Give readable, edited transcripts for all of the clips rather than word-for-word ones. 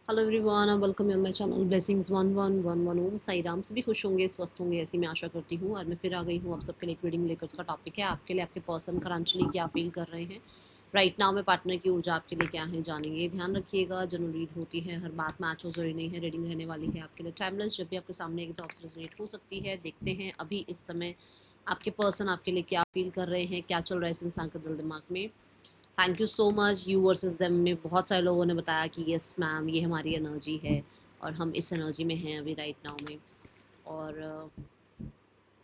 Hello everyone, welcome on my channel blessings 1111 ओम साई राम। सभी खुश होंगे, स्वस्थ होंगे, ऐसी मैं आशा करती हूँ। आज मैं फिर आ गई हूँ आप सबके लिए एक रीडिंग लेकर। उसका टॉपिक है आपके लिए आपके पर्सन करंटली क्या फील कर रहे हैं राइट नाउ में। पार्टनर की ऊर्जा आपके लिए क्या है जानेंगे। ध्यान रखिएगा, जनरल रीड होती है, हर बात मैच हो जरूरी नहीं है। रीडिंग रहने वाली है आपके लिए टाइमलेस। जब भी आपके सामने एक तो ऑप्शन रेजोनेट हो सकती है। देखते हैं अभी इस समय आपके पर्सन आपके लिए क्या फील कर रहे हैं, क्या चल रहा है इस इंसान के दिल दिमाग में। Thank you so much. You versus them में बहुत सारे लोगों ने बताया कि यस मैम, ये हमारी एनर्जी है और हम इस एनर्जी में हैं अभी राइट नाउ में। और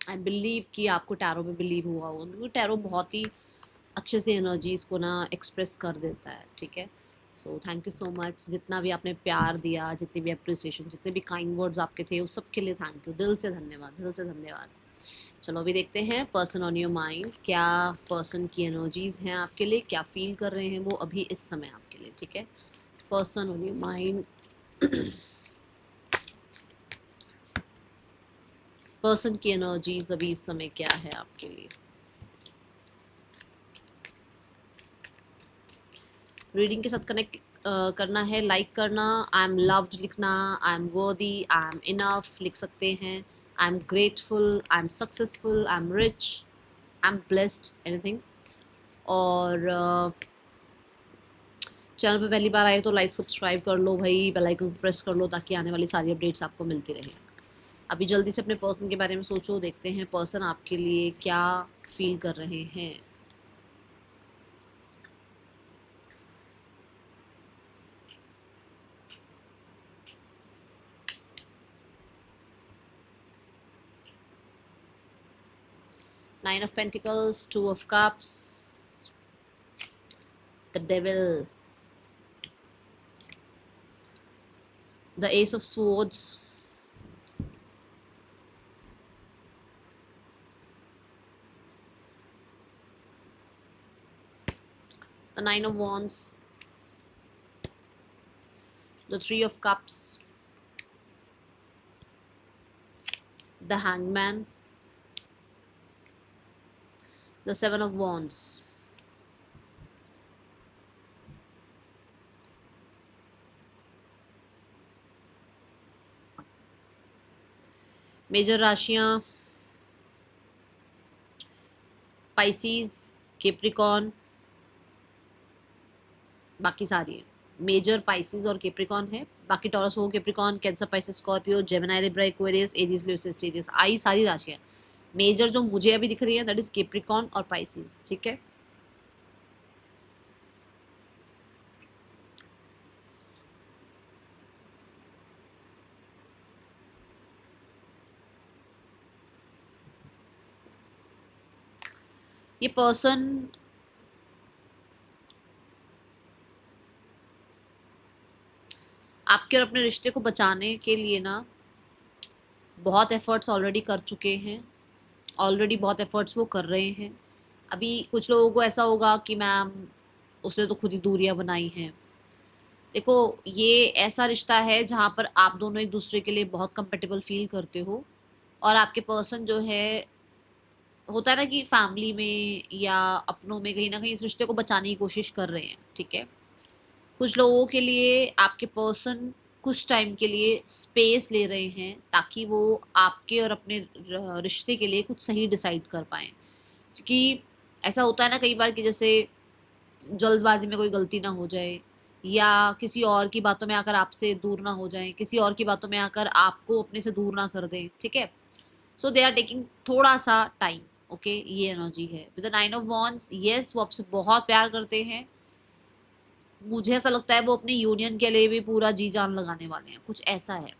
आई बिलीव कि आपको टैरो में बिलीव हुआ होगा, क्योंकि टैरो बहुत ही अच्छे से एनर्जीज़ को ना एक्सप्रेस कर देता है। ठीक है, so thank you so much. जितना भी आपने प्यार दिया, जितनी भी अप्रिसिएशन, जितने भी काइंड वर्ड्स आपके थे, उस सब के लिए थैंक यू। दिल से धन्यवाद, दिल से धन्यवाद। चलो अभी देखते हैं पर्सन ऑन योर माइंड, क्या पर्सन की एनर्जीज हैं आपके लिए, क्या फील कर रहे हैं वो अभी इस समय आपके लिए। ठीक है, person on your mind, person की एनर्जीज अभी इस समय क्या है आपके लिए। रीडिंग के साथ कनेक्ट करना है, लाइक करना, आई एम लव्ड लिखना, आई एम वर्दी, आई एम इनफ लिख सकते हैं, I am grateful, I am successful, I am rich, I am blessed, anything. और चैनल पे पहली बार आए तो लाइक सब्सक्राइब कर लो भाई, बेल आइकन प्रेस कर लो ताकि आने वाली सारी अपडेट्स आपको मिलती रहे। अभी जल्दी से अपने पर्सन के बारे में सोचो, देखते हैं पर्सन आपके लिए क्या फील कर रहे हैं। Nine of pentacles, two of cups, the devil, the ace of swords, the nine of wands, the three of cups, the hangman, the seven of wands। Major राशियां पाइसीज, केप्रिकॉन, बाकी सारी है। मेजर पाइसिस और Capricorn है, बाकी Taurus हो, Capricorn, Cancer, Pisces, Scorpio, Gemini, Libra, Aquarius, Aries, Leo, Sagittarius, आई सारी राशियां। मेजर जो मुझे अभी दिख रही है दैट इज केप्रिकॉन और पाइसिस। ठीक है, ये पर्सन आपके और अपने रिश्ते को बचाने के लिए ना बहुत एफर्ट्स ऑलरेडी कर चुके हैं, ऑलरेडी बहुत एफर्ट्स वो कर रहे हैं। अभी कुछ लोगों को ऐसा होगा कि मैम उसने तो खुद ही दूरियां बनाई हैं। देखो, ये ऐसा रिश्ता है जहाँ पर आप दोनों एक दूसरे के लिए बहुत कंपेटेबल फील करते हो, और आपके पर्सन जो है, होता है ना कि फैमिली में या अपनों में कहीं ना कहीं इस रिश्ते को बचाने की कोशिश कर रहे हैं। ठीक है, कुछ लोगों के लिए आपके पर्सन कुछ टाइम के लिए स्पेस ले रहे हैं ताकि वो आपके और अपने रिश्ते के लिए कुछ सही डिसाइड कर पाएँ। क्योंकि ऐसा होता है ना कई बार कि जैसे जल्दबाजी में कोई गलती ना हो जाए, या किसी और की बातों में आकर आपसे दूर ना हो जाए, किसी और की बातों में आकर आपको अपने से दूर ना कर दें। ठीक है, सो दे आर टेकिंग थोड़ा सा टाइम। ओके, ये एनर्जी है with the nine of wands. Yes, वो आपसे बहुत प्यार करते हैं। मुझे ऐसा लगता है वो अपने यूनियन के लिए भी पूरा जी जान लगाने वाले हैं, कुछ ऐसा है।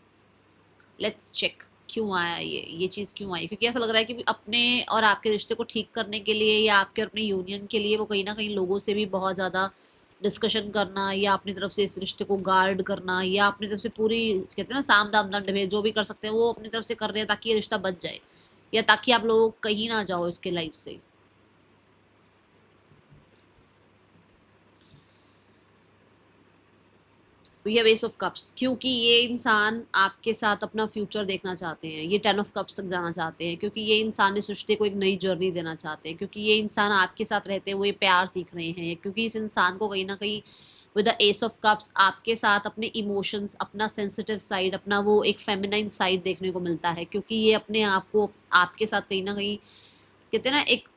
लेट्स चेक क्यों आया ये चीज़ क्यों आई, क्योंकि ऐसा लग रहा है कि अपने और आपके रिश्ते को ठीक करने के लिए या आपके और अपने यूनियन के लिए वो कहीं ना कहीं लोगों से भी बहुत ज़्यादा डिस्कशन करना, या अपनी तरफ से इस रिश्ते को गार्ड करना, या अपनी तरफ से पूरी कहते हैं ना साम दाम दंड भेद, जो भी कर सकते हैं वो अपनी तरफ से कर रहे हैं ताकि ये रिश्ता बच जाए, या ताकि आप लोग कहीं ना जाओ इसके लाइफ से। ये वेस ऑफ कप्स, क्योंकि ये इंसान आपके साथ अपना फ्यूचर देखना चाहते हैं, ये टेन ऑफ कप्स तक जाना चाहते हैं, क्योंकि ये इंसान इस रिश्ते को एक नई जर्नी देना चाहते हैं, क्योंकि ये इंसान आपके साथ रहते हुए प्यार सीख रहे हैं, क्योंकि इस इंसान को कहीं ना कहीं with the ace of cups आपके साथ अपने इमोशंस, अपना सेंसिटिव साइड, अपना वो एक फेमिनाइन साइड देखने को मिलता है, क्योंकि ये अपने आप को आपके साथ कहीं ना कहीं कहते हैं ना एक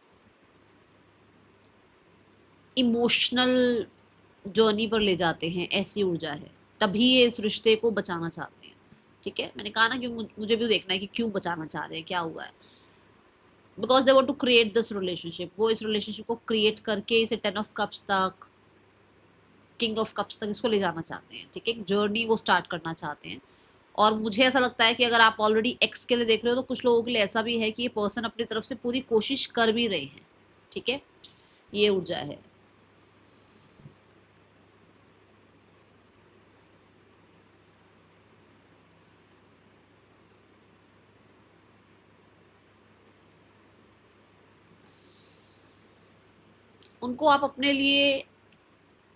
इमोशनल जर्नी पर ले जाते हैं, ऐसी ऊर्जा है। तभी ये इस रिश्ते को बचाना चाहते हैं। ठीक है, मैंने कहा ना कि मुझे भी देखना है कि क्यों बचाना चाह रहे हैं, क्या हुआ है। Because they want to create this relationship, वो इस रिलेशनशिप को क्रिएट करके इसे 10 of Cups तक, किंग ऑफ कप्स तक इसको ले जाना चाहते हैं। ठीक है, एक जर्नी वो स्टार्ट करना चाहते हैं। और मुझे ऐसा लगता है कि अगर आप ऑलरेडी एक्स के लिए देख रहे हो तो कुछ लोगों के लिए ऐसा भी है कि ये पर्सन अपनी तरफ से पूरी कोशिश कर भी रहे हैं। ठीक है, ये ऊर्जा है। उनको आप अपने लिए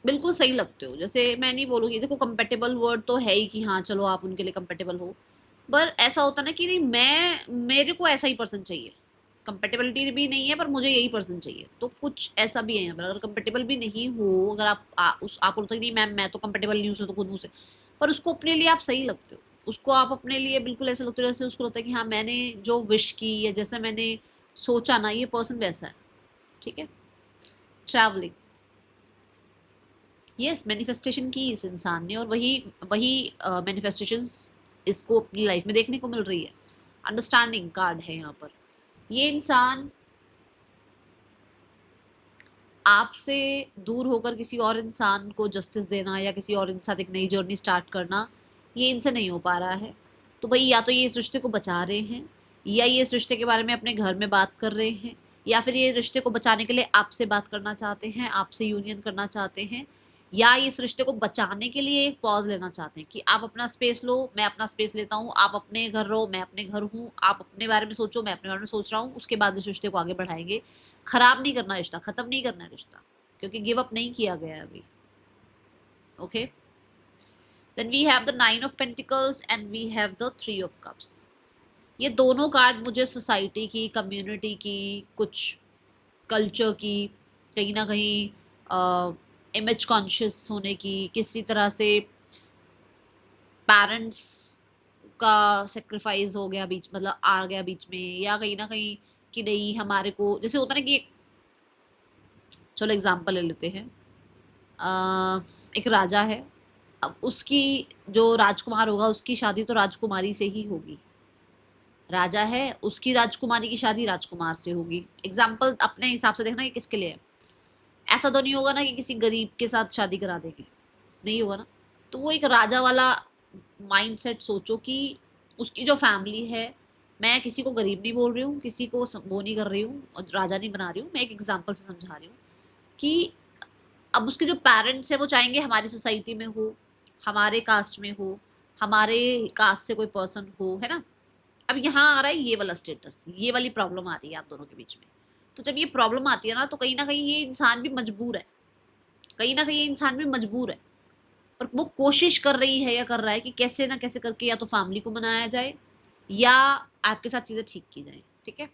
बिल्कुल सही लगते हो। जैसे मैं नहीं बोलूँगी, देखो कंपेटेबल वर्ड तो है ही कि हाँ चलो आप उनके लिए कंपेटेबल हो, पर ऐसा होता ना कि नहीं, मेरे को ऐसा ही पर्सन चाहिए। कंपेटेबिलिटी भी नहीं है पर मुझे यही पर्सन चाहिए, तो कुछ ऐसा भी है यहाँ पर। अगर कंपेटेबल भी नहीं हो, अगर आप बोलते हो कि नहीं मैं तो कंपेटेबल नहीं हूँ उससे, तो खुद मुझसे, पर उसको अपने लिए आप सही लगते हो। उसको आप अपने लिए बिल्कुल ऐसे लगते हो जैसे उसको लगता है कि हाँ मैंने जो विश की या जैसे मैंने सोचा ना, ये पर्सन वैसा है। ठीक है, ट्रैवलिंग, यस, मैनिफेस्टेशन की इस इंसान ने, और वही वही मैनिफेस्टेशंस इसको अपनी लाइफ में देखने को मिल रही है। अंडरस्टैंडिंग कार्ड है यहाँ पर। ये इंसान आपसे दूर होकर किसी और इंसान को जस्टिस देना या किसी और इंसान एक नई जर्नी स्टार्ट करना, ये इनसे नहीं हो पा रहा है। तो भाई या तो ये इस रिश्ते को बचा रहे हैं, या ये इस रिश्ते के बारे में अपने घर में बात कर रहे हैं, या फिर ये रिश्ते को बचाने के लिए आपसे बात करना चाहते हैं, आपसे यूनियन करना चाहते हैं, या इस रिश्ते को बचाने के लिए एक पॉज लेना चाहते हैं कि आप अपना स्पेस लो, मैं अपना स्पेस लेता हूँ, आप अपने घर रहो, मैं अपने घर हूँ, आप अपने बारे में सोचो, मैं अपने बारे में सोच रहा हूँ, उसके बाद इस रिश्ते को आगे बढ़ाएंगे। खराब नहीं करना रिश्ता, खत्म नहीं करना रिश्ता, क्योंकि गिव अप नहीं किया गया अभी। Okay, then we have the 9 of Pentacles and we have the 3 of Cups। ये दोनों कार्ड मुझे सोसाइटी की, कम्युनिटी की, कुछ कल्चर की, कहीं ना कहीं इमेज कॉन्शियस होने की, किसी तरह से पेरेंट्स का सेक्रीफाइस हो गया बीच, मतलब आ गया बीच में, या कहीं ना कहीं कि नहीं हमारे को, जैसे होता ना कि चलो एग्जांपल ले लेते हैं। एक राजा है, अब उसकी जो राजकुमार होगा उसकी शादी तो राजकुमारी से ही होगी। राजा है, उसकी राजकुमारी की शादी राजकुमार से होगी। एग्जाम्पल अपने हिसाब से देखना कि किसके लिए है। ऐसा तो नहीं होगा ना कि किसी गरीब के साथ शादी करा देंगे, नहीं होगा ना। तो वो एक राजा वाला माइंडसेट सोचो कि उसकी जो फैमिली है, मैं किसी को गरीब नहीं बोल रही हूँ, किसी को वो नहीं कर रही हूँ और राजा नहीं बना रही हूँ, मैं एक एग्जाम्पल से समझा रही हूँ कि अब उसके जो पेरेंट्स है वो चाहेंगे हमारी सोसाइटी में हो, हमारे कास्ट में हो, हमारे कास्ट से कोई पर्सन हो, है ना। अब यहाँ आ रहा है ये वाला स्टेटस, ये वाली प्रॉब्लम आ रही है आप दोनों के बीच में। तो जब ये प्रॉब्लम आती है ना, तो कहीं ना कहीं ये इंसान भी मजबूर है, कहीं ना कहीं ये इंसान भी मजबूर है, पर वो कोशिश कर रही है या कर रहा है कि कैसे ना कैसे करके या तो फैमिली को मनाया जाए या आपके साथ चीजें ठीक की जाए। ठीक है,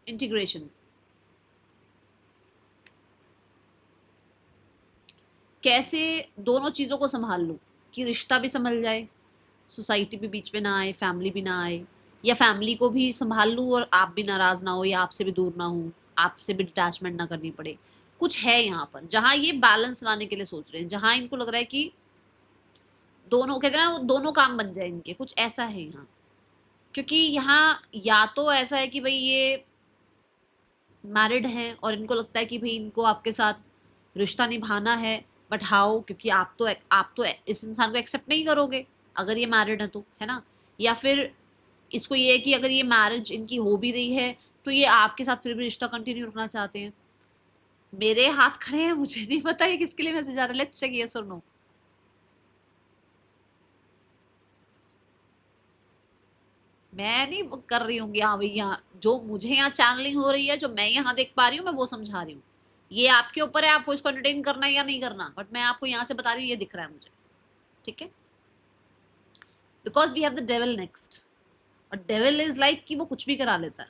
इंटीग्रेशन, कैसे दोनों चीज़ों को संभाल लूँ कि रिश्ता भी संभल जाए, सोसाइटी भी बीच में ना आए, फैमिली भी ना आए, या फैमिली को भी संभाल लूँ और आप भी नाराज़ ना हो या आपसे भी दूर ना हो, आपसे भी डिटैचमेंट ना करनी पड़े। कुछ है यहाँ पर जहाँ ये बैलेंस लाने के लिए सोच रहे हैं, जहाँ इनको लग रहा है कि दोनों कहते हैं ना वो दोनों काम बन जाए इनके, कुछ ऐसा है यहाँ। क्योंकि यहाँ या तो ऐसा है कि भाई ये मैरिड हैं और इनको लगता है कि भाई इनको आपके साथ रिश्ता निभाना है, बट हाउ, क्योंकि आप तो इस इंसान को एक्सेप्ट नहीं करोगे अगर ये मैरिड है तो, है ना। या फिर इसको ये है कि अगर ये मैरिज इनकी हो भी रही है तो ये आपके साथ फिर भी रिश्ता कंटिन्यू रखना चाहते हैं। मेरे हाथ खड़े हैं, मुझे नहीं पता ये किसके लिए मैसेज आ रहा है। लेट्स चेक यस और नो। मैं नहीं कर रही हूँ हाँ भाई, यहाँ जो मुझे यहाँ चैनलिंग हो रही है, जो मैं यहाँ देख पा रही हूँ, मैं वो समझा रही हूँ। ये आपके ऊपर है, आपको इसको एंटरटेन करना है या नहीं करना, बट मैं आपको यहाँ से बता रही हूँ, ये दिख रहा है मुझे, ठीक है। Because we have the devil next, और डेविल इज लाइक कि वो कुछ भी करा लेता है,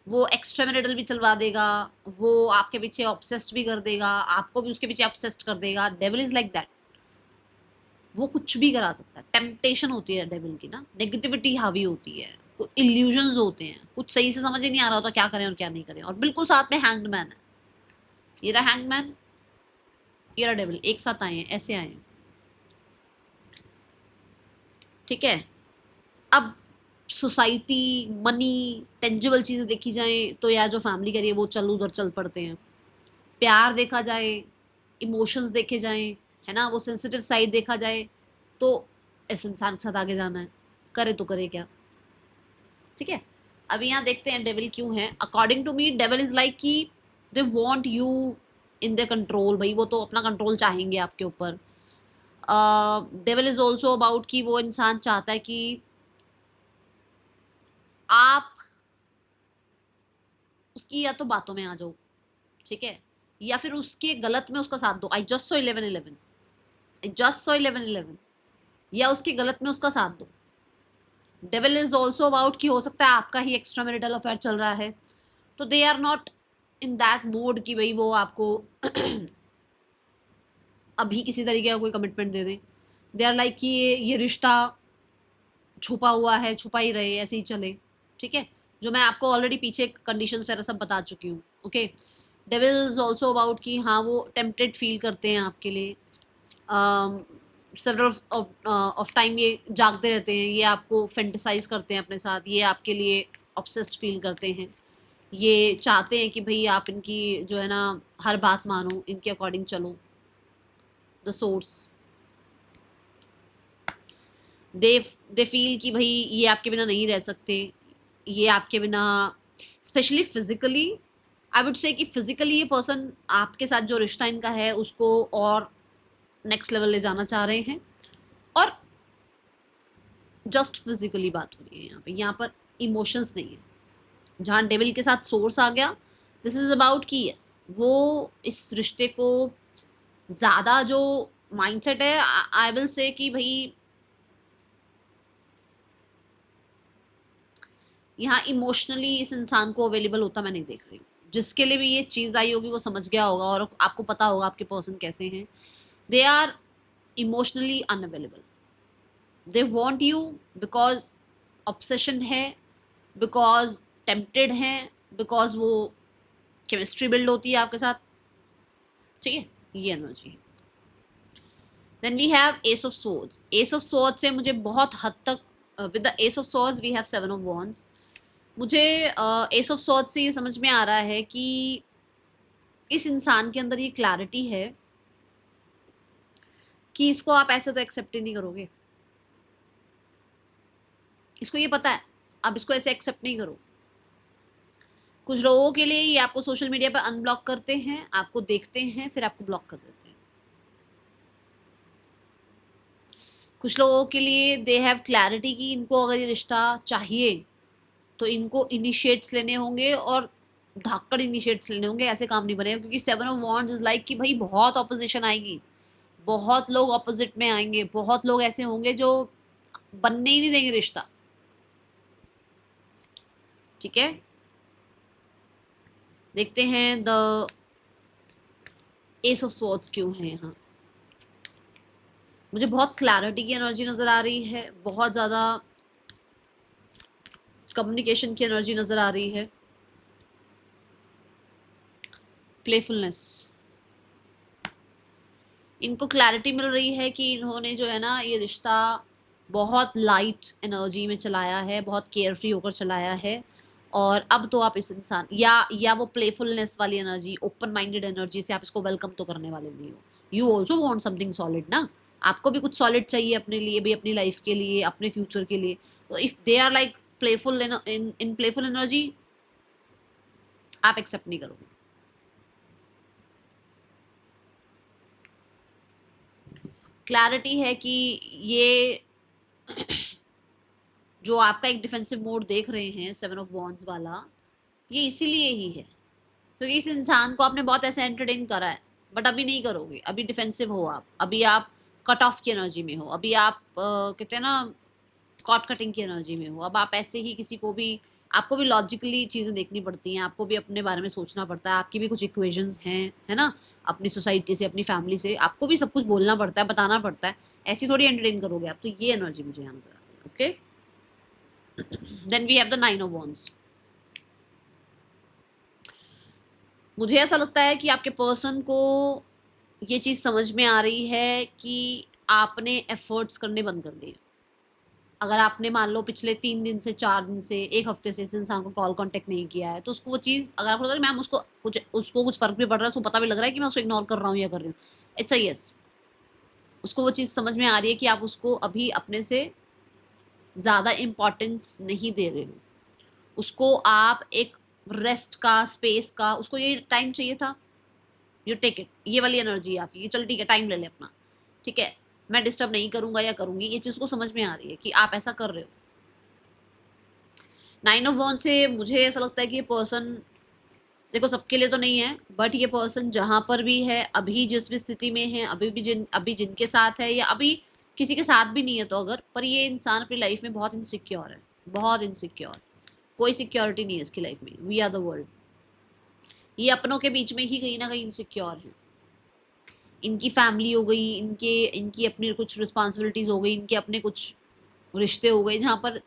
वो एक्स्ट्रा मैरिटल भी चलवा देगा, वो आपके पीछे ऑब्सेस्ड भी कर देगा, आपको भी उसके पीछे ऑब्सेस्ड कर देगा। डेविल इज लाइक दैट, वो कुछ भी करा सकता है। टेम्पटेशन होती है डेविल की ना, नेगेटिविटी हावी होती है, कुछ इल्यूजन्स होते हैं, कुछ सही से समझ ही नहीं आ रहा होता क्या करें और क्या नहीं करें। और बिल्कुल साथ में हैंग्ड मैन है, ये रहा हैंग्ड मैन, ये रहा डेविल, एक साथ आए हैं, ऐसे आए हैं, ठीक है। अब सोसाइटी, मनी, टेंजिबल चीज़ें देखी जाएं तो यार जो फैमिली करिए वो चल उधर चल पड़ते हैं। प्यार देखा जाए, इमोशंस देखे जाएं, है ना, वो सेंसिटिव साइड देखा जाए, तो इस इंसान के साथ आगे जाना है, करे तो करे क्या, ठीक है। अभी यहाँ देखते हैं डेविल क्यों है। According to me devil is like कि they want you in the control, भाई वो तो अपना कंट्रोल चाहेंगे आपके ऊपर। डेविल इज ऑल्सो अबाउट कि वो इंसान चाहता है कि आप उसकी या तो बातों में आ जाओ, ठीक है, या फिर उसके गलत में उसका साथ दो। I just so 11-11, I just so 11-11, या उसके गलत में उसका साथ दो। डेविल इज ऑल्सो अबाउट कि हो सकता है आपका ही एक्स्ट्रा मैरिटल अफेयर चल रहा है, तो they are not in that mode कि भाई वो आपको अभी किसी तरीके का कोई कमिटमेंट दे दें। दे आर लाइक कि ये रिश्ता छुपा हुआ है, छुपा ही रहे, ऐसे ही चले, ठीक है। जो मैं आपको ऑलरेडी पीछे कंडीशंस वगैरह सब बता चुकी हूँ, okay. Devil is also about कि हाँ वो टेम्पटेड फील करते हैं आपके लिए, सेवरल ऑफ टाइम ये जागते रहते हैं, ये आपको फेंटिसाइज करते हैं अपने साथ, ये आपके लिए ऑब्सेस्ड फील करते हैं, ये चाहते हैं कि भाई आप इनकी जो है ना हर बात मानो, इनके अकॉर्डिंग चलो। The source, they they feel कि भाई ये आपके बिना नहीं रह सकते, ये आपके बिना specially physically, I would say कि फिजिकली ये पर्सन आपके साथ जो रिश्ता इनका है उसको और नेक्स्ट लेवल ले जाना चाह रहे हैं। और जस्ट फिजिकली बात हो रही है यहाँ पर इमोशंस नहीं है। जहाँ डेविल के साथ सोर्स आ गया, दिस इज अबाउट कि यस वो इस रिश्ते को ज़्यादा जो माइंडसेट है, आई विल से कि भाई यहाँ इमोशनली इस इंसान को अवेलेबल होता मैं नहीं देख रही हूँ। जिसके लिए भी ये चीज़ आई होगी वो समझ गया होगा और आपको पता होगा आपके पर्सन कैसे हैं। They are emotionally unavailable, they want you because obsession है, बिकॉज टेम्पटेड हैं, बिकॉज वो केमिस्ट्री बिल्ड होती है आपके साथ, ठीक है, ये एनर्जी है। Then we have ace of swords. Ace of swords से मुझे बहुत हद तक with the ace of swords we have 7 of wands. मुझे एस ऑफ सोर्ड्स से ये समझ में आ रहा है कि इस इंसान के अंदर ये क्लैरिटी है कि इसको आप ऐसे तो एक्सेप्ट ही नहीं करोगे, इसको ये पता है आप इसको ऐसे एक्सेप्ट नहीं करो। कुछ लोगों के लिए ये आपको सोशल मीडिया पर अनब्लॉक करते हैं, आपको देखते हैं, फिर आपको ब्लॉक कर देते हैं। कुछ लोगों के लिए दे हैव क्लैरिटी कि इनको अगर ये रिश्ता चाहिए तो इनको इनिशिएट्स लेने होंगे और धाकड़ इनिशिएट्स लेने होंगे, ऐसे काम नहीं बनेगा। क्योंकि 7 ऑफ वॉन्ड्स इज लाइक कि भाई बहुत ऑपोजिशन आएगी, बहुत लोग ऑपोजिट में आएंगे, बहुत लोग ऐसे होंगे जो बनने ही नहीं देंगे रिश्ता, ठीक है। देखते हैं द एस ऑफ स्वॉर्ड्स क्यों है यहाँ। मुझे बहुत क्लैरिटी की एनर्जी नजर आ रही है, बहुत ज़्यादा कम्युनिकेशन की एनर्जी नजर आ रही है, प्लेफुलनेस, इनको क्लैरिटी मिल रही है कि इन्होंने जो है ना ये रिश्ता बहुत लाइट एनर्जी में चलाया है, बहुत केयर फ्री होकर चलाया है। और अब तो आप इस इंसान या वो प्लेफुलनेस वाली एनर्जी, ओपन माइंडेड एनर्जी से आप इसको वेलकम तो करने वाले नहीं हो। You also want something solid ना, आपको भी कुछ सॉलिड चाहिए अपने लिए भी, अपनी लाइफ के लिए, अपने फ्यूचर के लिए। तो if they are like playful in playful energy, आप एक्सेप्ट नहीं करोगे। क्लैरिटी है कि ये जो आपका एक डिफेंसिव मोड देख रहे हैं 7 ऑफ वॉन्ड्स वाला, ये इसीलिए ही है क्योंकि इस इंसान को आपने बहुत ऐसे एंटरटेन करा है, बट अभी नहीं करोगे, अभी डिफेंसिव हो आप, अभी आप कट ऑफ की एनर्जी में हो, अभी आप कहते हैं ना कॉट कटिंग की एनर्जी में हो। अब आप ऐसे ही किसी को भी, आपको भी लॉजिकली चीज़ें देखनी पड़ती हैं, आपको भी अपने बारे में सोचना पड़ता है, आपकी भी कुछ इक्वेशंस हैं, है ना, अपनी सोसाइटी से, अपनी फैमिली से आपको भी सब कुछ बोलना पड़ता है, बताना पड़ता है, ऐसी थोड़ी एंटरटेन करोगे आप। तो ये एनर्जी मुझे यहाँ नजर आ रही है। Okay, then we have the 9 of wands. मुझे ऐसा लगता है कि आपके पर्सन को ये चीज़ समझ में आ रही है कि आपने एफर्ट्स करने बंद कर दिए। अगर आपने मान लो पिछले 3 दिन से, 4 दिन से, 1 हफ्ते से इस इंसान को कॉल कांटेक्ट नहीं किया है, तो उसको वो चीज़, अगर आपको लग रहा है मैम उसको कुछ फर्क भी पड़ रहा है, उसको पता भी लग रहा है कि मैं उसको इग्नोर कर रहा हूँ या कर रही हूँ, इट्स अ यस। उसको वो चीज़ समझ में आ रही है कि आप उसको अभी अपने से ज़्यादा इम्पोर्टेंस नहीं दे रहे हो, उसको आप एक रेस्ट का, स्पेस का, उसको ये टाइम चाहिए था, यू टेक इट। ये वाली एनर्जी है आपकी, चल ठीक है टाइम ले ले अपना, ठीक है, मैं डिस्टर्ब नहीं करूंगा या करूंगी, ये चीज़ को समझ में आ रही है कि आप ऐसा कर रहे हो। 9 ऑफ वॉन्ड से मुझे ऐसा लगता है कि ये पर्सन, देखो सबके लिए तो नहीं है, बट ये पर्सन जहां पर भी है, अभी जिस भी स्थिति में है, अभी जिनके साथ है, या अभी किसी के साथ भी नहीं है, तो अगर, पर ये इंसान अपनी लाइफ में बहुत इनसिक्योर है, बहुत इनसिक्योर, कोई सिक्योरिटी नहीं है इसकी लाइफ में। वी आर द वर्ल्ड, ये अपनों के बीच में ही कहीं ना कहीं इनसिक्योर है। इनकी फैमिली हो गई, इनकी अपनी कुछ रिस्पॉन्सिबिलिटीज हो गई, इनके अपने कुछ रिश्ते हो गए जहाँ पर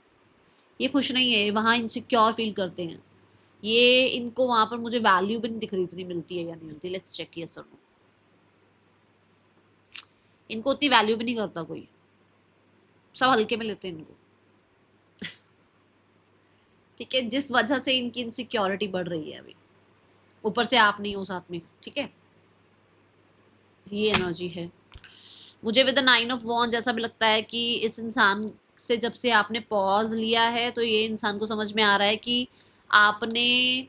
ये खुश नहीं है, वहाँ इनसिक्योर फील करते हैं। ये इनको वहाँ पर मुझे वैल्यू भी नहीं दिख रही, इतनी मिलती है या नहीं मिलती, लेट्स चेक यस और नो। इनको उतनी वैल्यू भी नहीं करता कोई, सब हल्के में लेते हैं इनको। ठीक है, जिस वजह से इनकी इनसिक्योरिटी बढ़ रही है अभी, ऊपर से आप नहीं हो साथ में, ठीक है, ये एनर्जी है। मुझे विद द 9 ऑफ वॉन्ड्स ऐसा भी लगता है कि इस इंसान से जब से आपने पॉज लिया है, तो ये इंसान को समझ में आ रहा है कि आपने,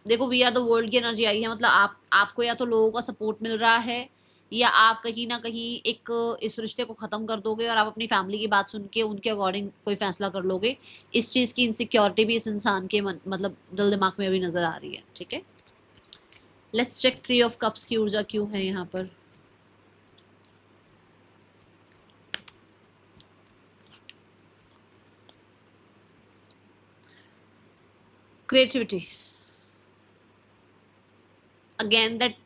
देखो वी आर द वर्ल्ड की एनर्जी आई है, मतलब आपको या तो लोगों का सपोर्ट मिल रहा है, या आप कहीं ना कहीं एक इस रिश्ते को ख़त्म कर दोगे और आप अपनी फैमिली की बात सुन के उनके अकॉर्डिंग कोई फैसला कर लोगे। इस चीज़ की इनसिक्योरिटी भी इस इंसान के मतलब दिल दिमाग में अभी नज़र आ रही है, ठीक है। लेट्स चेक 3 ऑफ कप्स की ऊर्जा क्यों है यहाँ पर। क्रिएटिविटी, अगेन दैट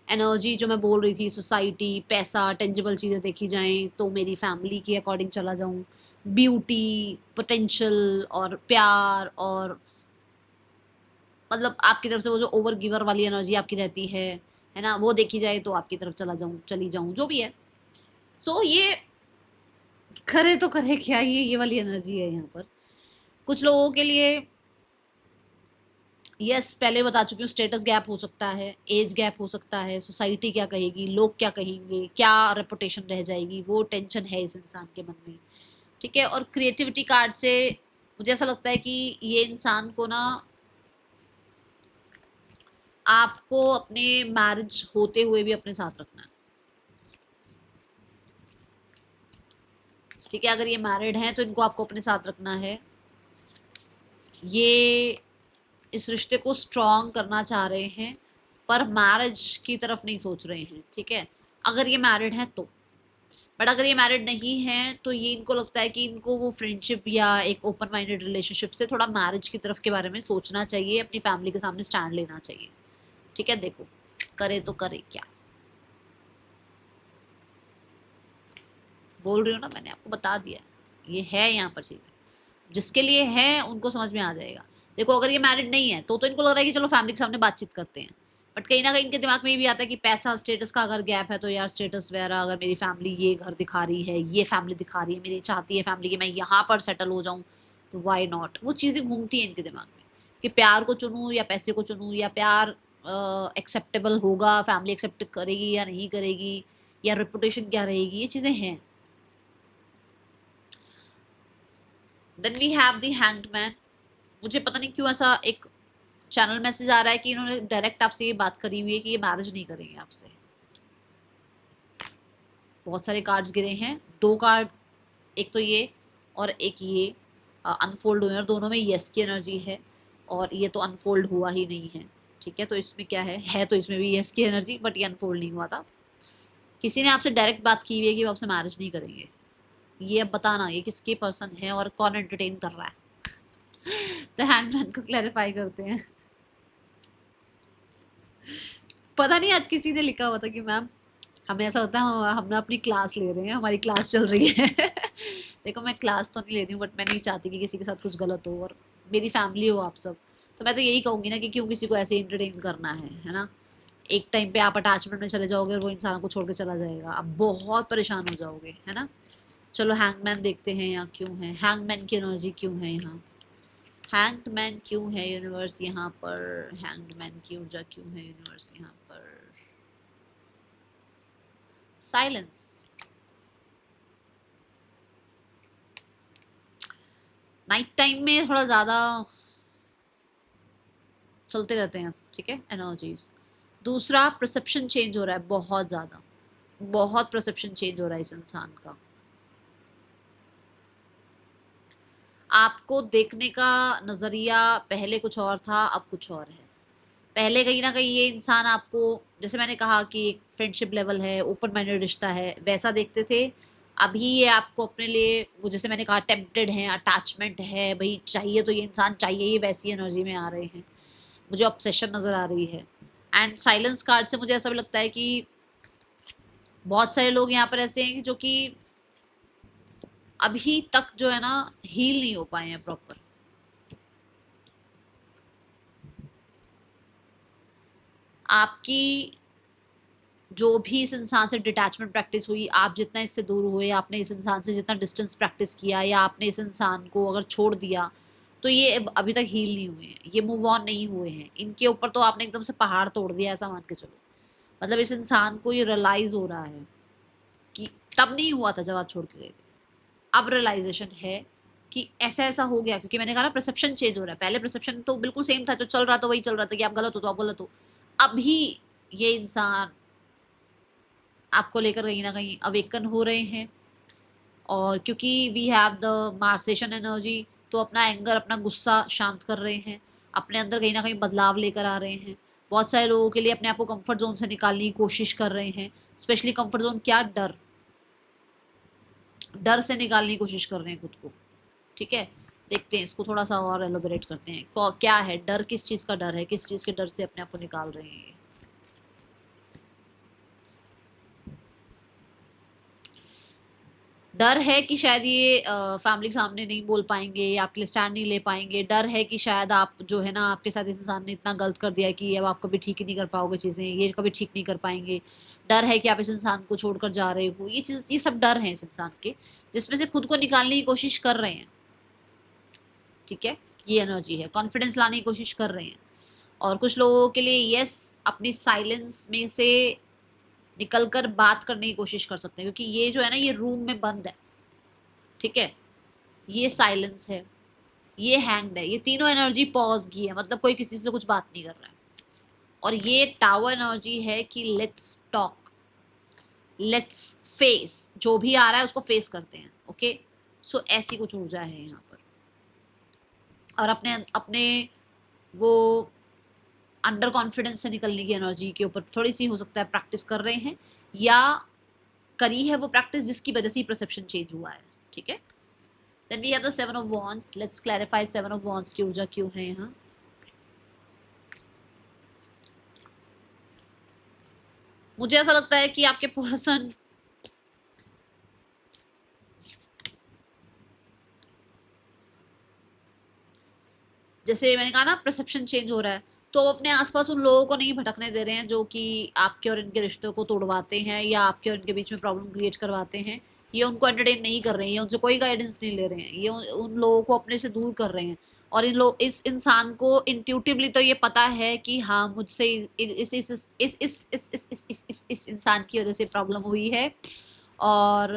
एनर्जी जो मैं बोल रही थी, सोसाइटी, पैसा, टेंजिबल चीज़ें देखी जाएं तो मेरी फैमिली के अकॉर्डिंग चला जाऊं, ब्यूटी, पोटेंशियल और प्यार, और मतलब आपकी तरफ से वो जो ओवर गिवर वाली एनर्जी आपकी रहती है ना, वो देखी जाए तो आपकी तरफ चली जाऊं, जो भी है। सो ये करे तो करे क्या, ये वाली एनर्जी है यहाँ पर कुछ लोगों के लिए। यस, पहले बता चुकी हूँ, स्टेटस गैप हो सकता है, एज गैप हो सकता है, सोसाइटी क्या कहेगी, लोग क्या कहेंगे, क्या रेपुटेशन रह जाएगी, वो टेंशन है इस इंसान के मन में, ठीक है। और क्रिएटिविटी कार्ड से मुझे ऐसा लगता है कि ये इंसान को ना, आपको अपने मैरिज होते हुए भी अपने साथ रखना है, ठीक है। अगर ये मैरिड हैं तो इनको आपको अपने साथ रखना है, ये इस रिश्ते को स्ट्रॉन्ग करना चाह रहे हैं, पर मैरिज की तरफ नहीं सोच रहे हैं, ठीक है, अगर ये मैरिड हैं तो। बट अगर ये मैरिड नहीं है तो ये इनको लगता है कि इनको वो फ्रेंडशिप या एक ओपन माइंडेड रिलेशनशिप से थोड़ा मैरिज की तरफ के बारे में सोचना चाहिए, अपनी फैमिली के सामने स्टैंड लेना चाहिए, ठीक है। देखो करे तो करे क्या, बोल रही हूँ ना, मैंने आपको बता दिया, ये है यहाँ पर चीज़ें, जिसके लिए है उनको समझ में आ जाएगा। देखो अगर ये मैरिड नहीं है तो इनको लग रहा है कि चलो फैमिली के सामने बातचीत करते हैं, बट कहीं ना कहीं इनके दिमाग में ये भी आता है कि पैसा, स्टेटस का अगर गैप है तो यार स्टेटस वगैरह, अगर मेरी फैमिली ये घर दिखा रही है, ये फैमिली दिखा रही है, मेरी चाहती है फैमिली कि मैं यहाँ पर सेटल हो जाऊँ, तो वाई नॉट, वो चीज़ें घूमती हैं इनके दिमाग में कि प्यार को चुनूँ या पैसे को चुनूँ, या प्यार एक्सेप्टेबल होगा, फैमिली एक्सेप्ट करेगी या नहीं करेगी, या रेपुटेशन क्या रहेगी, ये चीज़ें हैं। Then we have the hanged man. मुझे पता नहीं क्यों ऐसा एक चैनल मैसेज आ रहा है कि इन्होंने डायरेक्ट आपसे ये बात करी हुई है कि ये मैरिज नहीं करेंगे आपसे। बहुत सारे कार्ड्स गिरे हैं, 2 कार्ड, एक तो ये और एक ये अनफोल्ड हुए हैं, और दोनों में यस की एनर्जी है, और ये तो अनफोल्ड हुआ ही नहीं है, ठीक है, तो इसमें क्या है तो इसमें भी यस की एनर्जी, बट ये अनफोल्ड नहीं हुआ था। किसी ने आपसे डायरेक्ट बात की हुई है कि वो आपसे मैरिज नहीं करेंगे। ये अब बताना ये किसके पर्सन है और कौन एंटरटेन कर रहा है। तो हैंगमैन को क्लैरिफाई करते हैं। पता नहीं आज किसी ने लिखा हुआ था कि मैम हमें ऐसा होता है हम ना अपनी क्लास ले रहे हैं, हमारी क्लास चल रही है। देखो मैं क्लास तो नहीं ले रही हूँ, बट मैं नहीं चाहती कि किसी के साथ कुछ गलत हो और मेरी फैमिली हो आप सब। तो मैं तो यही कहूँगी ना कि क्यों किसी को ऐसे इंटरटेन करना है ना। एक टाइम पे आप अटैचमेंट में चले जाओगे और वो इंसान को छोड़ के चला जाएगा, आप बहुत परेशान हो जाओगे, है ना। चलो हैंगमैन देखते हैं यहाँ क्यों है, हैंगमैन की एनर्जी क्यों है यहाँ, हैंगमैन क्यों है यूनिवर्स यहाँ पर, हैंगमैन की ऊर्जा क्यों है यूनिवर्स यहाँ पर। साइलेंस, नाइट टाइम में थोड़ा ज़्यादा चलते रहते हैं, ठीक है, एनर्जीज। दूसरा, परसेप्शन चेंज हो रहा है बहुत ज़्यादा, बहुत परसेप्शन चेंज हो रहा है इस इंसान का। आपको देखने का नज़रिया पहले कुछ और था, अब कुछ और है। पहले कहीं ना कहीं ये इंसान आपको, जैसे मैंने कहा कि एक फ्रेंडशिप लेवल है, ओपन माइंडेड रिश्ता है, वैसा देखते थे। अभी ये आपको अपने लिए वो, जैसे मैंने कहा, टेम्पटेड है, अटैचमेंट है, भाई चाहिए तो ये इंसान चाहिए, ये वैसी एनर्जी में आ रहे हैं। मुझे ऑब्सेशन नज़र आ रही है। एंड साइलेंस कार्ड से मुझे ऐसा भी लगता है कि बहुत सारे लोग यहाँ पर ऐसे हैं जो कि अभी तक जो है ना हील नहीं हो पाए हैं प्रॉपर। आपकी जो भी इस इंसान से डिटैचमेंट प्रैक्टिस हुई, आप जितना इससे दूर हुए, आपने इस इंसान से जितना डिस्टेंस प्रैक्टिस किया, या आपने इस इंसान को अगर छोड़ दिया, तो ये अभी तक हील नहीं हुए हैं, ये मूव ऑन नहीं हुए हैं। इनके ऊपर तो आपने एकदम से पहाड़ तोड़ दिया, ऐसा मान के चलो। मतलब इस इंसान को ये रियलाइज हो रहा है कि तब नहीं हुआ था जब आप छोड़ के गए थे, अब रियलाइजेशन है कि ऐसा ऐसा हो गया। क्योंकि मैंने कहा ना, परसेप्शन चेंज हो रहा है। पहले परसेप्शन तो बिल्कुल सेम था, जो चल रहा था वही चल रहा था कि आप गलत हो तो आप गलत हो। अभी ये इंसान आपको लेकर कहीं ना कहीं अवेकन हो रहे हैं। और क्योंकि वी हैव द मार्सेशन एनर्जी, तो अपना एंगर, अपना गुस्सा शांत कर रहे हैं, अपने अंदर कहीं ना कहीं बदलाव लेकर आ रहे हैं। बहुत सारे लोगों के लिए अपने आप को कंफर्ट जोन से निकालने की कोशिश कर रहे हैं। स्पेशली कंफर्ट जोन क्या, डर, डर से निकालने की कोशिश कर रहे हैं खुद को, ठीक है। देखते हैं इसको थोड़ा सा और एलोबरेट करते हैं, क्या है डर, किस चीज़ का डर है, किस चीज़ के डर से अपने आप को निकाल रहे हैं। डर है कि शायद ये फैमिली के सामने नहीं बोल पाएंगे, या आपके लिए स्टैंड नहीं ले पाएंगे। डर है कि शायद आप जो है ना, आपके साथ इस इंसान ने इतना गलत कर दिया कि अब आप कभी ठीक ही नहीं कर पाओगे चीज़ें, ये कभी ठीक नहीं कर पाएंगे। डर है कि आप इस इंसान को छोड़कर जा रहे हो। ये चीज़, ये सब डर है इस इंसान के, जिसमें से खुद को निकालने की कोशिश कर रहे हैं, ठीक है। ये एनर्जी है, कॉन्फिडेंस लाने की कोशिश कर रहे हैं। और कुछ लोगों के लिए यस, अपनी साइलेंस में से निकलकर बात करने की कोशिश कर सकते हैं, क्योंकि ये जो है ना, ये रूम में बंद है, ठीक है। ये साइलेंस है, ये हैंग्ड है, ये तीनों एनर्जी पॉज की है, मतलब कोई किसी से कुछ बात नहीं कर रहा है। और ये टावर एनर्जी है कि लेट्स टॉक, लेट्स फेस, जो भी आ रहा है उसको फेस करते हैं, ओके। सो ऐसी कुछ ऊर्जा है यहाँ पर। और अपने अपने वो अंडर कॉन्फिडेंस से निकलने की एनर्जी के ऊपर थोड़ी सी हो सकता है प्रैक्टिस कर रहे हैं, या करी है वो प्रैक्टिस जिसकी वजह से परसेप्शन चेंज हुआ है, ठीक है। Then we have the 7 of wands. Let's clarify 7 of wands की ऊर्जा क्यों है यहाँ। मुझे ऐसा लगता है कि आपके पर्सन जैसे मैंने कहा ना, परसेप्शन चेंज हो रहा है, तो अपने आसपास उन लोगों को नहीं भटकने दे रहे हैं जो कि आपके और इनके रिश्तों को तोड़वाते हैं, या आपके और इनके बीच में प्रॉब्लम क्रिएट करवाते हैं। ये उनको एंटरटेन नहीं कर रहे हैं, ये उनसे कोई गाइडेंस नहीं ले रहे हैं, ये उन लोगों को अपने से दूर कर रहे हैं। और इन लोग, इस इंसान को इंट्यूटिवली तो ये पता है कि हाँ, मुझसे इस इंसान की वजह से प्रॉब्लम हुई है, और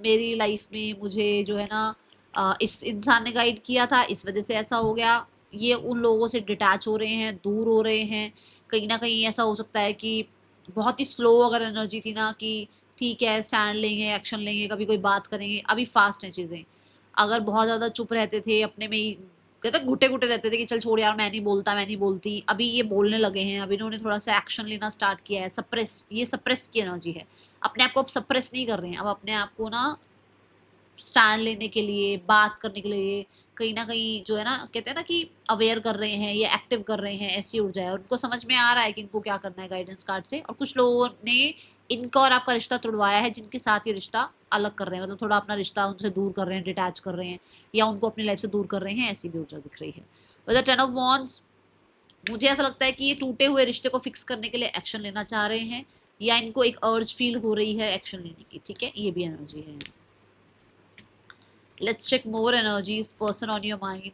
मेरी लाइफ में मुझे जो है ना, इस इंसान ने गाइड किया था, इस वजह से ऐसा हो गया। ये उन लोगों से डिटैच हो रहे हैं, दूर हो रहे हैं। कहीं ना कहीं ऐसा हो सकता है कि बहुत ही स्लो अगर एनर्जी थी ना, कि ठीक है स्टैंड लेंगे, एक्शन लेंगे, कभी कोई बात करेंगे, अभी फास्ट है चीज़ें। अगर बहुत ज़्यादा चुप रहते थे, अपने में ही कहते घुटे घुटे रहते थे कि चल छोड़ यार, मैं नहीं बोलता, मैं नहीं बोलती, अभी ये बोलने लगे हैं, अभी इन्होंने थोड़ा सा एक्शन लेना स्टार्ट किया है। सप्रेस, ये सप्रेस की एनर्जी है, अपने आप को अब सप्रेस नहीं कर रहे हैं, अब अपने आप को ना स्टैंड लेने के लिए, बात करने के लिए कहीं ना कहीं जो है ना, कहते हैं ना कि अवेयर कर रहे हैं या एक्टिव कर रहे हैं, ऐसी ऊर्जा है। और उनको समझ में आ रहा है कि इनको क्या करना है गाइडेंस कार्ड से। और कुछ लोगों ने इनका और आपका रिश्ता तोड़वाया है, जिनके साथ ये रिश्ता अलग कर रहे हैं, मतलब थोड़ा अपना रिश्ता उनसे दूर कर रहे हैं, डिटैच कर रहे हैं, या उनको अपनी लाइफ से दूर कर रहे हैं, ऐसी भी ऊर्जा दिख रही है। विद द 10 ऑफ वॉन्ड्स, मुझे ऐसा लगता है कि ये टूटे हुए रिश्ते को फिक्स करने के लिए एक्शन लेना चाह रहे हैं, या इनको एक अर्ज फील हो रही है एक्शन लेने की, ठीक है, ये भी एनर्जी है। Let's check more energies, person on your mind.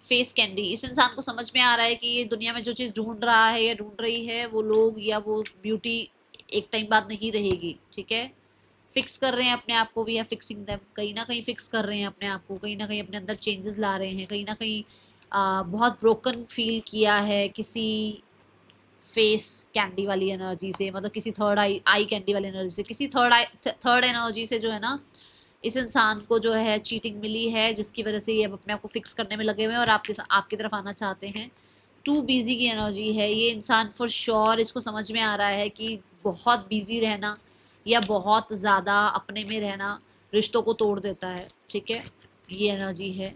Face candy, इस इंसान को समझ में आ रहा है कि ये दुनिया में जो चीज़ ढूंढ रहा है या ढूंढ रही है, वो लोग या वो ब्यूटी एक टाइम बाद नहीं रहेगी, ठीक है। फिक्स कर रहे हैं अपने आप को, वी आर फिक्सिंग देम, कहीं ना कहीं फिक्स कर रहे हैं अपने आप को, कहीं ना कहीं अपने अंदर चेंजेस ला रहे हैं, कहीं ना कहीं बहुत ब्रोकन फील किया है किसी फेस कैंडी वाली एनर्जी से, मतलब किसी थर्ड आई कैंडी वाली एनर्जी से, किसी थर्ड एनर्जी से जो है ना, इस इंसान को जो है चीटिंग मिली है, जिसकी वजह से ये अब अपने आप को फिक्स करने में लगे हुए हैं और आपकी तरफ आना चाहते हैं। टू बिजी की एनर्जी है, ये इंसान फॉर श्योर इसको समझ में आ रहा है कि बहुत बिजी रहना या बहुत ज़्यादा अपने में रहना रिश्तों को तोड़ देता है, ठीक है, ये एनर्जी है।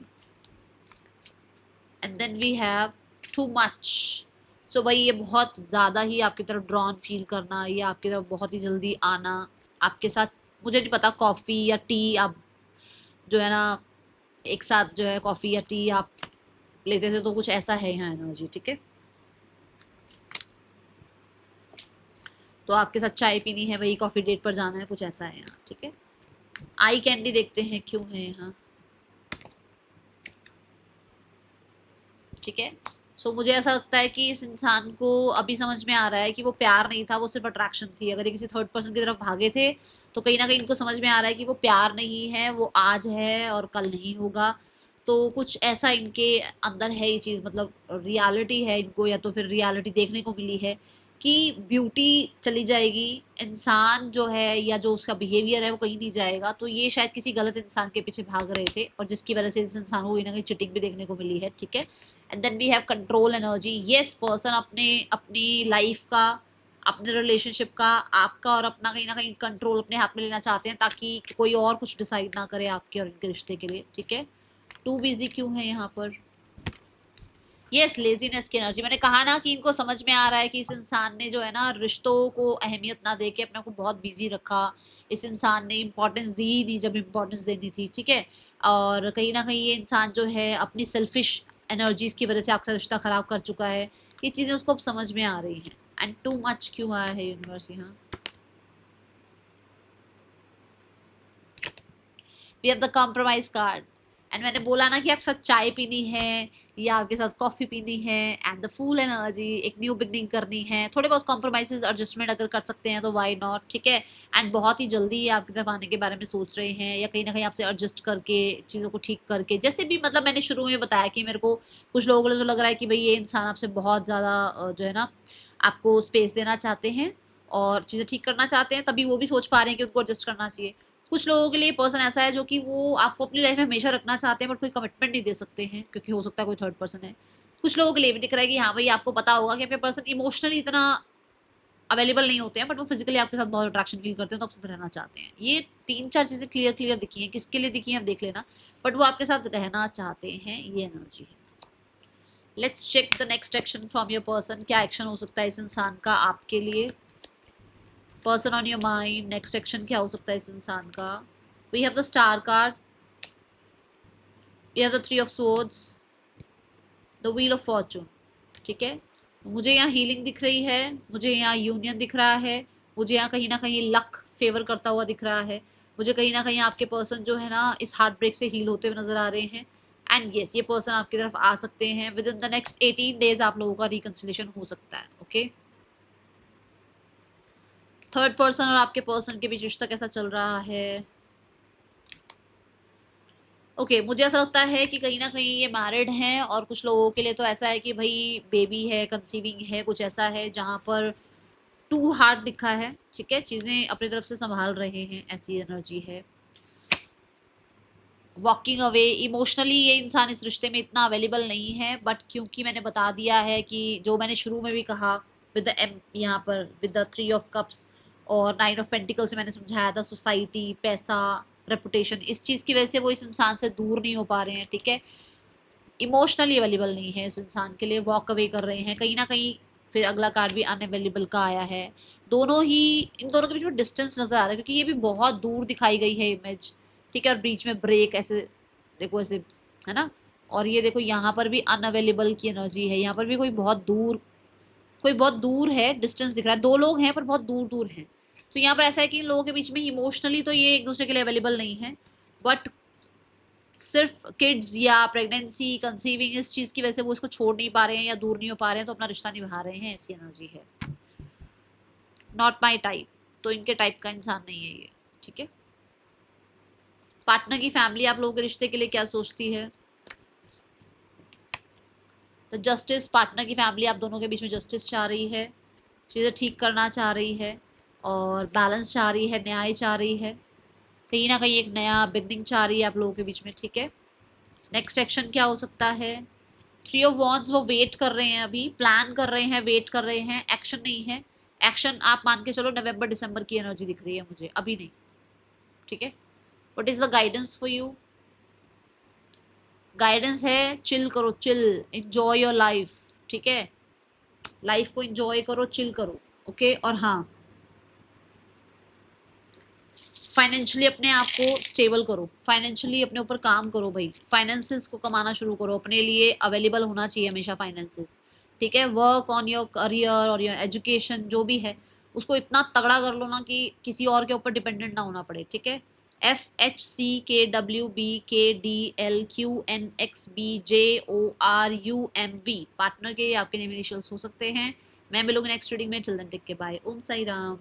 And then we have too much. So भाई ये बहुत ज़्यादा ही आपकी तरफ ड्रॉन फील करना, या आपकी तरफ बहुत ही जल्दी आना, आपके साथ, मुझे नहीं पता, कॉफ़ी या टी आप जो है ना एक साथ जो है कॉफ़ी या टी आप लेते थे, तो कुछ ऐसा है यहाँ एनर्जी, ठीक है। तो आपके साथ चाय पीनी है, वही कॉफ़ी डेट पर जाना है, कुछ ऐसा है यहाँ, ठीक है। आई कैंडी देखते हैं क्यों है यहाँ, ठीक है। सो मुझे ऐसा लगता है कि इस इंसान को अभी समझ में आ रहा है कि वो प्यार नहीं था, वो सिर्फ अट्रैक्शन थी। अगर ये किसी थर्ड पर्सन की तरफ भागे थे, तो कहीं ना कहीं इनको समझ में आ रहा है कि वो प्यार नहीं है, वो आज है और कल नहीं होगा। तो कुछ ऐसा इनके अंदर है ये चीज़, मतलब रियलिटी है इनको, या तो फिर रियलिटी देखने को मिली है कि ब्यूटी चली जाएगी, इंसान जो है या जो उसका बिहेवियर है वो कहीं नहीं जाएगा। तो ये शायद किसी गलत इंसान के पीछे भाग रहे थे, और जिसकी वजह से इस इंसान को कहीं ना कहीं चिटिंग भी देखने को मिली है, ठीक है। And then we have control energy, yes person अपने अपनी लाइफ का, अपने रिलेशनशिप का, आपका और अपना कहीं ना कहीं कंट्रोल अपने हाथ में लेना चाहते हैं, ताकि कोई और कुछ डिसाइड ना करे आपके और इनके रिश्ते के लिए, ठीक है। टू बिजी क्यों है यहाँ पर, यस लेजीनेस की एनर्जी। मैंने कहा ना कि इनको समझ में आ रहा है कि इस इंसान ने जो है ना रिश्तों को अहमियत ना दे के अपने को बहुत बिजी रखा, इस इंसान ने इम्पोर्टेंस दी ही नहीं जब इम्पोर्टेंस देनी थी, ठीक है। और कहीं ना कहीं ये इंसान जो है अपनी सेल्फिश एनर्जीज की वजह से आपका रिश्ता खराब कर चुका है, ये चीज़ें उसको अब समझ में आ रही हैं। एंड टू मच क्यों आया है यूनिवर्स यहाँ, we have the compromise card. And मैंने बोला ना कि आप साथ चाय पीनी है या आपके साथ कॉफ़ी पीनी है, एंड द फूल एनर्जी, एक न्यू बिगनिंग करनी है, थोड़े बहुत कॉम्प्रोमाइजेज एडजस्टमेंट अगर कर सकते हैं तो वाई नॉट, ठीक है। एंड बहुत ही जल्दी ये आपकी तरफ आने के बारे में सोच रहे हैं, या कहीं ना कहीं आपसे एडजस्ट करके चीज़ों को ठीक करके, जैसे भी, मतलब मैंने शुरू में बताया कि मेरे को कुछ लोगों को तो लग रहा है कि भाई ये इंसान आपसे बहुत ज़्यादा जो है ना आपको स्पेस देना चाहते हैं और चीज़ें ठीक करना चाहते हैं, तभी वो भी सोच पा रहे हैं कि उनको एडजस्ट करना चाहिए। कुछ लोगों के लिए पर्सन ऐसा है जो कि वो आपको अपनी लाइफ में हमेशा रखना चाहते हैं, बट कोई कमिटमेंट नहीं दे सकते हैं, क्योंकि हो सकता है कोई थर्ड पर्सन है। कुछ लोगों के लिए भी दिख रहा है कि हाँ भाई आपको पता होगा कि आपके पर्सन इमोशनली इतना अवेलेबल नहीं होते हैं, बट वो फिजिकली आपके साथ बहुत अट्रैक्शन फील करते हैं, तो आपसे रहना चाहते हैं। ये 3-4 चीज़ें क्लियर दिखी हैं, किसके लिए दिखी हैं आप देख लेना, बट वो आपके साथ रहना चाहते हैं, ये एनर्जी है। Let's check the next action from your person, क्या एक्शन हो सकता है इस इंसान का आपके लिए। Person on your mind, next action क्या हो सकता है इस इंसान का। We have the star card, we have the 3 of swords, the wheel of fortune, ठीक है। मुझे यहाँ हीलिंग दिख रही है, मुझे यहाँ यूनियन दिख रहा है, मुझे यहाँ कहीं ना कहीं लक फेवर करता हुआ दिख रहा है, मुझे कहीं ना कहीं आपके पर्सन जो है ना इस हार्ट ब्रेक से हील होते हुए नजर आ रहे हैं। एंड येस ये पर्सन आपकी तरफ आ सकते हैं, with in the next 18 days आप लोगों का रिकन्सिलेशन हो सकता है, ओके। थर्ड पर्सन और आपके पर्सन के बीच रिश्ता कैसा चल रहा है, ओके मुझे ऐसा लगता है कि कहीं ना कहीं ये मैरिड हैं, और कुछ लोगों के लिए तो ऐसा है कि भाई बेबी है, कंसीविंग है, कुछ ऐसा है जहाँ पर टू हार्ड लिखा है, ठीक है, चीज़ें अपनी तरफ से संभाल रहे हैं, ऐसी एनर्जी है। वॉकिंग अवे, इमोशनली ये इंसान इस रिश्ते में इतना अवेलेबल नहीं है, बट क्योंकि मैंने बता दिया है कि जो मैंने शुरू में भी कहा विद द एम यहाँ पर विद द 3 ऑफ कप्स और 9 ऑफ पेंटिकल से मैंने समझाया था, सोसाइटी, पैसा, रेपुटेशन, इस चीज़ की वजह से वो इस इंसान से दूर नहीं हो पा रहे हैं, ठीक है। इमोशनली अवेलेबल नहीं है इस इंसान के लिए, वॉक अवे कर रहे हैं कहीं ना कहीं। फिर अगला कार्ड भी अनअवेलेबल का आया है। दोनों ही, इन दोनों के बीच में डिस्टेंस नजर आ रहा है, क्योंकि ये भी बहुत दूर दिखाई गई है इमेज, ठीक है, और बीच में ब्रेक ऐसे देखो ऐसे, है ना। और ये देखो यहाँ पर भी अनअवेलेबल की एनर्जी है, यहाँ पर भी कोई बहुत दूर है, डिस्टेंस दिख रहा है, 2 लोग हैं पर बहुत दूर दूर हैं। तो यहाँ पर ऐसा है कि इन लोगों के बीच में इमोशनली तो ये एक दूसरे के लिए अवेलेबल नहीं है, बट सिर्फ किड्स या प्रेगनेंसी, कंसीविंग, इस चीज़ की वजह से वो इसको छोड़ नहीं पा रहे हैं या दूर नहीं हो पा रहे हैं, तो अपना रिश्ता निभा रहे हैं, ऐसी एनर्जी है। नॉट माई टाइप, तो इनके टाइप का इंसान नहीं है ये, ठीक है। पार्टनर की फैमिली आप लोगों के रिश्ते के लिए क्या सोचती है? तो जस्टिस, पार्टनर की फैमिली आप दोनों के बीच में जस्टिस चाह रही है, चीज़ें ठीक करना चाह रही है और बैलेंस चाह रही है, न्याय चाह रही है, कहीं ना कहीं एक नया बिगनिंग चाह रही है आप लोगों के बीच में, ठीक है। नेक्स्ट एक्शन क्या हो सकता है? 3 ऑफ वॉन्ड्स, वो वेट कर रहे हैं, अभी प्लान कर रहे हैं, वेट कर रहे हैं, एक्शन नहीं है। एक्शन आप मान के चलो नवंबर दिसंबर की एनर्जी दिख रही है मुझे, अभी नहीं, ठीक है। What is the guidance for you? Guidance है चिल करो, चिल, एंजॉय योर लाइफ, ठीक है, लाइफ को एंजॉय करो, चिल करो, ओके। और हाँ, फाइनेंशियली अपने आप को स्टेबल करो, फाइनेंशियली अपने ऊपर काम करो भाई, फाइनेंसेस को कमाना शुरू करो, अपने लिए अवेलेबल होना चाहिए हमेशा फाइनेंसेस, ठीक है। वर्क ऑन योर करियर और योर एजुकेशन जो भी है उसको इतना तगड़ा कर लो ना कि किसी और के ऊपर डिपेंडेंट ना होना पड़े, ठीक है। FHCKWBKDLQNXBJORUMV पार्टनर के आपके नेम इनिशियल्स हो सकते हैं। मैं मिलूंगी नेक्स्ट रीडिंग में, चिल्ड्रन टेक के, बाय, ओम साई राम।